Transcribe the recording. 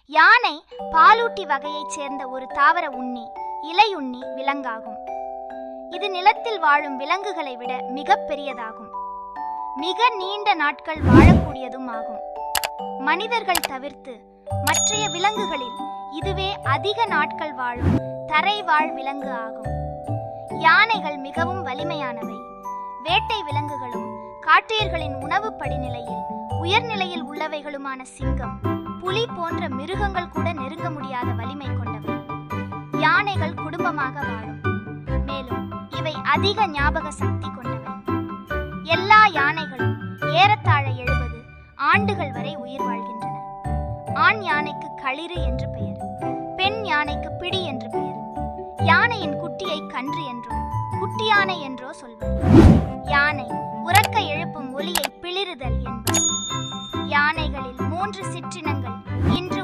யானை பாலூட்டி வகையைச் சேர்ந்த ஒரு தாவர உண்ணி, இலையுண்ணி விலங்காகும். இது நிலத்தில் வாழும் விலங்குகளை விட மிக பெரியதாகும். மிக நீண்ட நாட்கள் வாழக்கூடியதும் ஆகும். மனிதர்கள் தவிர்த்து மற்றைய விலங்குகளில் இதுவே அதிக நாட்கள் வாழும் தரைவாழ் விலங்கு ஆகும். யானைகள் மிகவும் வலிமையானவை. வேட்டை விலங்குகளும் காட்டியர்களின் உணவு படிநிலையில் உயர்நிலையில் உள்ளவைகளுமான சிங்கம், புலி போன்ற மிருகங்கள் கூட நெருங்க முடியாத வலிமை கொண்டவை. யானைகள் குடும்பமாக வாழும். மேலும் இவை அதிக ஞாபக சக்தி கொண்டவை. எல்லா யானைகளும் ஏறத்தாழ 70 ஆண்டுகள் வரை உயிர் வாழ்கின்றன. ஆண் யானைக்கு களிறு என்று பெயர், பெண் யானைக்கு பிடி என்று பெயர். யானையின் குட்டியை கன்று என்றோ குட்டி யானை என்றோ சொல்வர். யானை உரக்க எழுப்பும் ஒலியை பிளிறுதல் என்பர். யானைகளில் 3 சிற்றினங்கள் இன்று